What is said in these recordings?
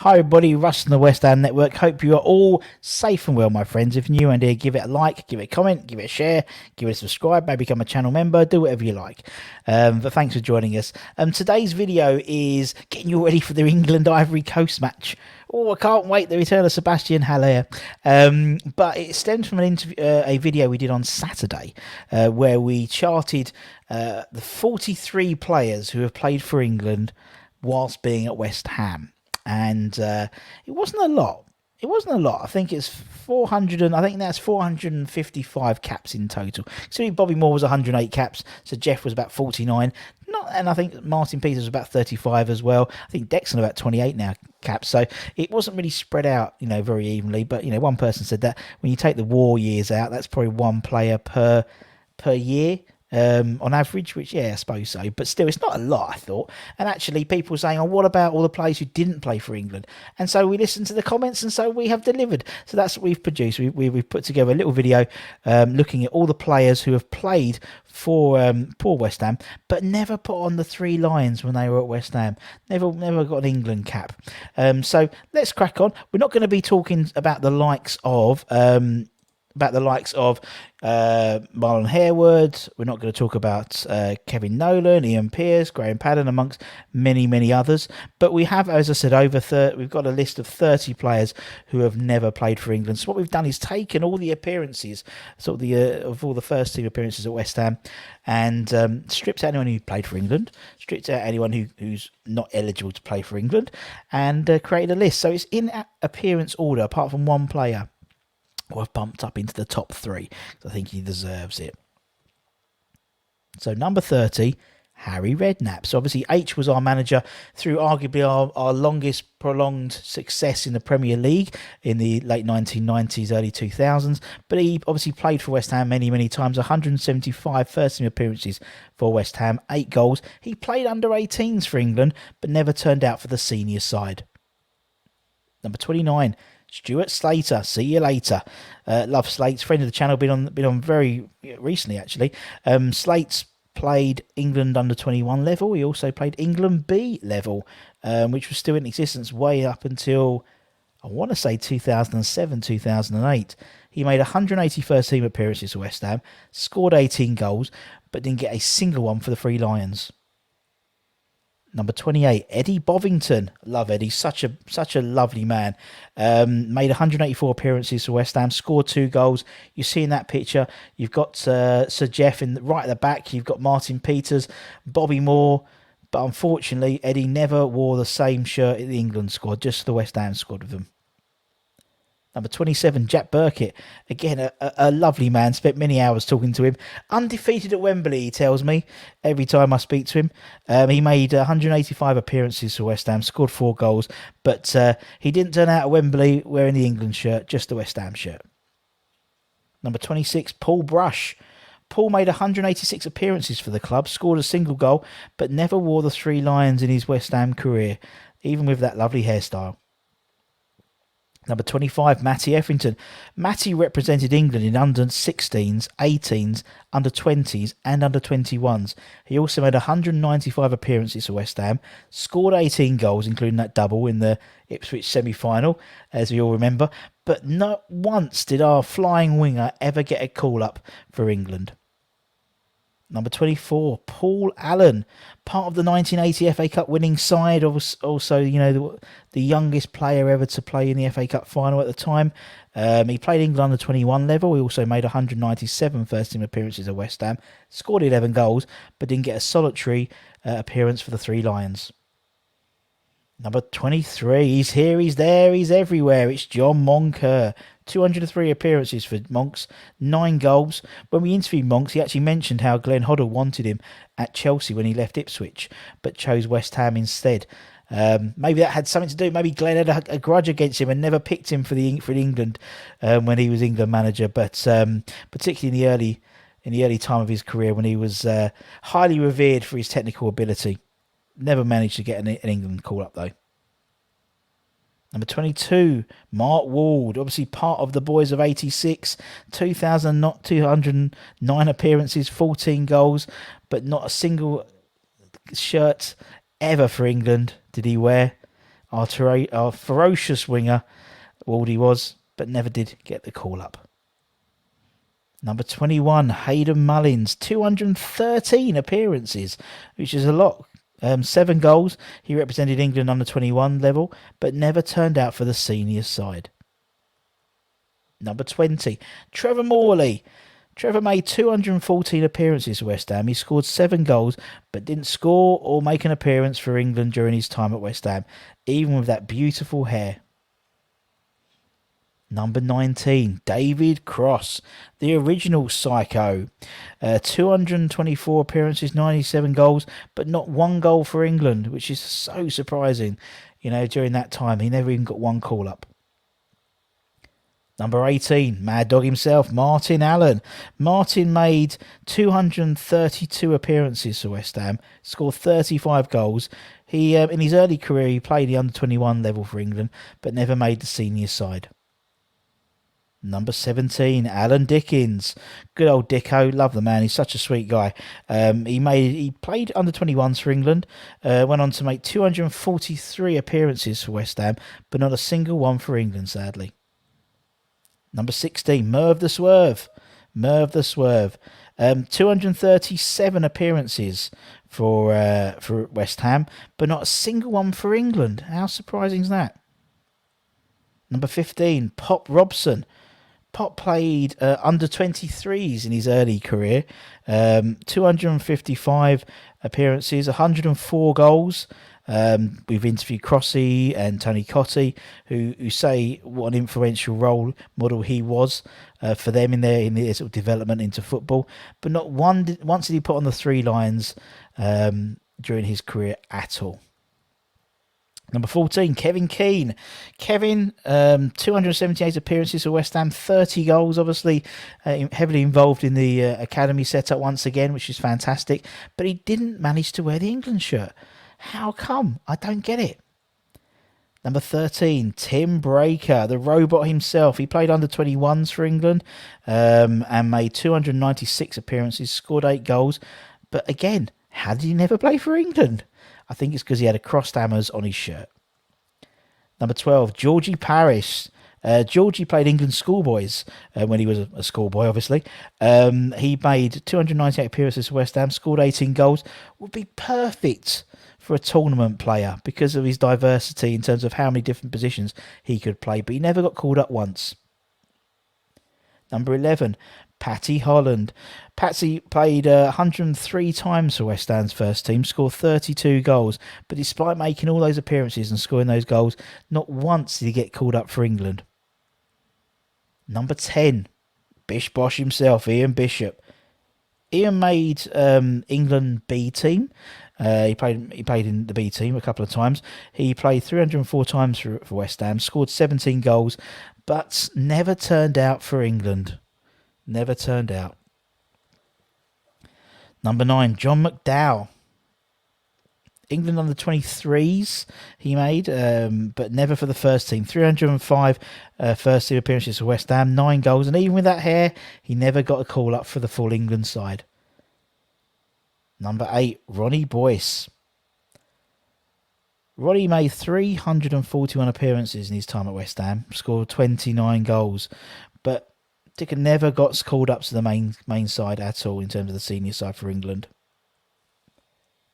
Hi everybody, Russ from the West Ham Network. Hope you are all safe and well, my friends. If you're new and here, give it a like, give it a comment, give it a share, give it a subscribe, maybe become a channel member, do whatever you like. But thanks for joining us. Today's video is getting you ready for the England Ivory Coast match. Oh, I can't wait, the return of Sebastian Haller. But it stems from a video we did on Saturday where we charted the 43 players who have played for England whilst being at West Ham. And it wasn't a lot. It wasn't a lot. I think it's 400, and I think that's 455 caps in total. So Bobby Moore was 108 caps. So Jeff was about 49. And I think Martin Peters was about 35 as well. I think Dexon about 28 now caps. So it wasn't really spread out, very evenly. But one person said that when you take the war years out, that's probably one player per year. On average, which, yeah, I suppose so. But still, it's not a lot, I thought. And actually, people were saying, oh, what about all the players who didn't play for England? And so we listened to the comments, and so we have delivered. So that's what we've produced. We've put together a little video looking at all the players who have played for West Ham, but never put on the three lions when they were at West Ham. Never got an England cap. So let's crack on. We're not going to be talking about the likes of... Marlon Harewood. We're not going to talk about Kevin Nolan, Ian Pearce, Graham Paddon, amongst many others. But we have, as I said, we've got a list of 30 players who have never played for England. So what we've done is taken all the appearances, of all the first team appearances at West Ham, and stripped out anyone who played for England, stripped out anyone who's not eligible to play for England, and created a list. So it's in appearance order, apart from one player who I've bumped up into the top three. I think he deserves it. So number 30, Harry Redknapp. So obviously H was our manager through arguably our longest prolonged success in the Premier League in the late 1990s, early 2000s. But he obviously played for West Ham many times, 175 first team appearances for West Ham, 8 goals. He played under 18s for England, but never turned out for the senior side. Number 29, Stuart Slater. See you later. Love Slates, friend of the channel, been on very recently actually. Slates played England under 21 level. He also played England B level, which was still in existence way up until, I want to say, 2007, 2008. He made 180 first team appearances for West Ham, scored 18 goals, but didn't get a single one for the Three Lions. Number 28, Eddie Bovington. Love Eddie, such a lovely man. Made 184 appearances for West Ham, scored 2 goals. You see in that picture, you've got Sir Jeff right at the back. You've got Martin Peters, Bobby Moore. But unfortunately, Eddie never wore the same shirt in the England squad, just the West Ham squad with them. Number 27, Jack Burkett. Again, a lovely man. Spent many hours talking to him. Undefeated at Wembley, he tells me, every time I speak to him. He made 185 appearances for West Ham, scored 4 goals. But he didn't turn out at Wembley wearing the England shirt, just the West Ham shirt. Number 26, Paul Brush. Paul made 186 appearances for the club, scored a single goal, but never wore the Three Lions in his West Ham career, even with that lovely hairstyle. Number 25, Matty Effrington. Matty represented England in under 16s, 18s, under 20s and under 21s. He also made 195 appearances for West Ham, scored 18 goals, including that double in the Ipswich semi-final, as we all remember. But not once did our flying winger ever get a call-up for England. Number 24, Paul Allen, part of the 1980 FA Cup winning side. Also, the youngest player ever to play in the FA Cup final at the time. He played England under 21 level. He also made 197 first team appearances at West Ham, scored 11 goals, but didn't get a solitary appearance for the Three Lions. Number 23, he's here, he's there, he's everywhere. It's John Moncur. 203 appearances for Monks, 9 goals. When we interviewed Monks, he actually mentioned how Glenn Hoddle wanted him at Chelsea when he left Ipswich, but chose West Ham instead. Maybe that had something to do. Maybe Glenn had a grudge against him and never picked him for England when he was England manager. But particularly in the early time of his career, when he was highly revered for his technical ability, never managed to get an England call up though. Number 22, Mark Ward, obviously part of the boys of 86, 209 appearances, 14 goals, but not a single shirt ever for England did he wear. Our ferocious winger, Waldy was, but never did get the call-up. Number 21, Hayden Mullins, 213 appearances, which is a lot. 7 goals. He represented England under 21 level, but never turned out for the senior side. Number 20, Trevor Morley. Trevor made 214 appearances for West Ham. He scored 7 goals, but didn't score or make an appearance for England during his time at West Ham, even with that beautiful hair. Number 19, David Cross, the original Psycho. 224 appearances, 97 goals, but not 1 goal for England, which is so surprising. During that time, he never even got 1 call-up. Number 18, Mad Dog himself, Martin Allen. Martin made 232 appearances for West Ham, scored 35 goals. He, in his early career, he played the under-21 level for England, but never made the senior side. Number 17, Alan Dickens. Good old Dicko. Love the man. He's such a sweet guy. He played under 21s for England. Went on to make 243 appearances for West Ham, but not a single one for England, sadly. Number 16, Merv the Swerve. 237 appearances for West Ham, but not a single one for England. How surprising is that? Number 15, Pop Robson. Pop played under 23s in his early career. 255 appearances, 104 goals. We've interviewed Crossy and Tony Cottee, who say what an influential role model he was for them in their sort of development into football. But not once did he put on the 3 lines during his career at all. Number 14, Kevin Keane. Kevin, 278 appearances for West Ham, 30 goals, obviously heavily involved in the academy setup once again, which is fantastic. But he didn't manage to wear the England shirt. How come? I don't get it. Number 13, Tim Breaker, the robot himself. He played under 21s for England and made 296 appearances, scored 8 goals. But again, how did he never play for England? I think it's because he had a crossed hammers on his shirt. Number 12, Georgie Parish. Georgie played England schoolboys when he was a schoolboy, obviously. He made 298 appearances for West Ham, scored 18 goals. Would be perfect for a tournament player because of his diversity in terms of how many different positions he could play. But he never got called up once. Number 11, Patty Holland. Patsy played 103 times for West Ham's first team, scored 32 goals, but despite making all those appearances and scoring those goals, not once did he get called up for England. Number 10, Bish Bosh himself, Ian Bishop. Ian made England B team. He played in the B team a couple of times. He played 304 times for West Ham, scored 17 goals, but never turned out for England. Never turned out. Number 9, John McDowell. England under 23s he made, but never for the first team. 305 first team appearances for West Ham, 9 goals, and even with that hair, he never got a call up for the full England side. Number 8, Ronnie Boyce. Ronnie made 341 appearances in his time at West Ham, scored 29 goals, but Dicker never got called up to the main side at all in terms of the senior side for England.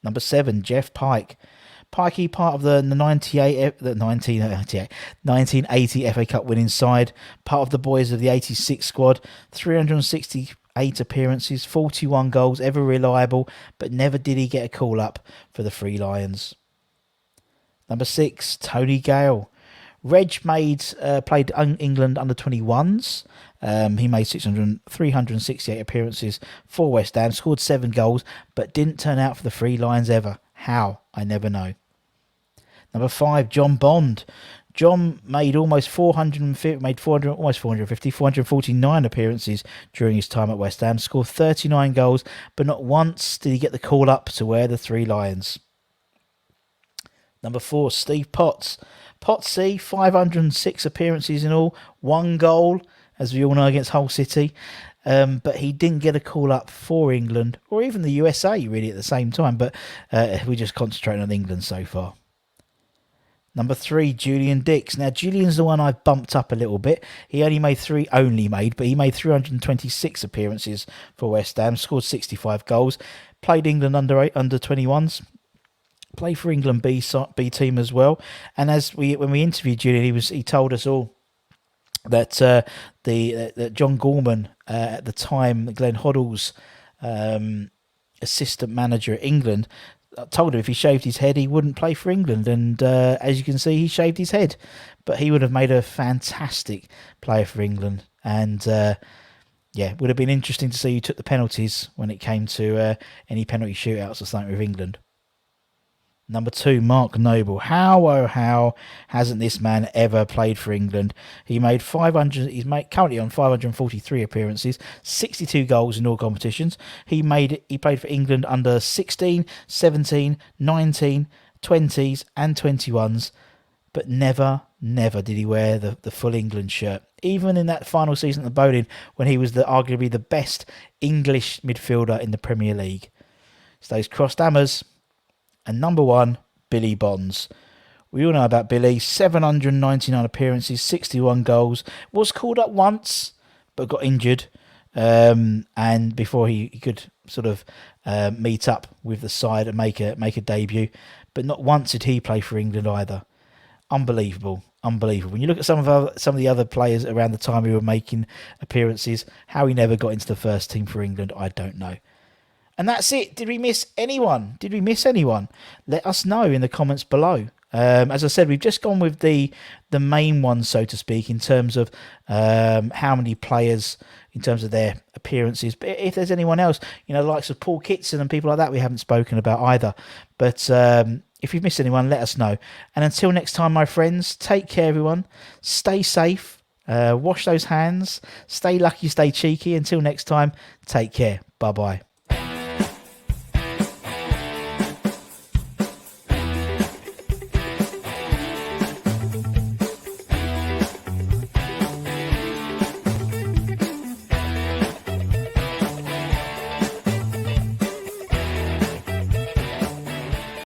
Number 7, Jeff Pike. Pikey, part of the 1980 FA Cup winning side, part of the boys of the 86 squad, 368 appearances, 41 goals, ever reliable, but never did he get a call up for the Three Lions. Number 6, Tony Gale. Reg played England under 21s. He made 368 appearances for West Ham, scored 7 goals, but didn't turn out for the Three Lions ever. How? I never know. Number 5, John Bond. John made almost 449 appearances during his time at West Ham, scored 39 goals, but not once did he get the call up to wear the Three Lions. Number 4, Steve Potts. Potsy, 506 appearances in all, 1 goal, as we all know, against Hull City. But he didn't get a call up for England, or even the USA, really, at the same time. But we just concentrate on England so far. Number 3, Julian Dix. Now, Julian's the one I've bumped up a little bit. He only made 326 appearances for West Ham, scored 65 goals, played England under 21s, played for England B team as well. And when we interviewed Julian, he told us all that that John Gorman at the time, Glenn Hoddle's assistant manager at England, told him if he shaved his head, he wouldn't play for England. And as you can see, he shaved his head. But he would have made a fantastic player for England. And would have been interesting to see who took the penalties when it came to any penalty shootouts or something with England. Number 2, Mark Noble. How hasn't this man ever played for England? He's currently on 543 appearances, 62 goals in all competitions. He played for England under 16, 17, 19, 20s and 21s, but never did he wear the full England shirt. Even in that final season at the Bowling, when he was arguably the best English midfielder in the Premier League. So those crossed hammers. And number 1, Billy Bonds. We all know about Billy. 799 appearances, 61 goals. Was called up once, but got injured. And before he could sort of meet up with the side and make a debut. But not once did he play for England either. Unbelievable. When you look at some of the other players around the time who were making appearances, how he never got into the first team for England, I don't know. And that's it. Did we miss anyone? Let us know in the comments below. As I said, we've just gone with the main ones, so to speak, in terms of how many players, in terms of their appearances. But if there's anyone else, the likes of Paul Kitson and people like that, we haven't spoken about either. But if you've missed anyone, let us know. And until next time, my friends, take care, everyone. Stay safe. Wash those hands. Stay lucky, stay cheeky. Until next time, take care. Bye-bye.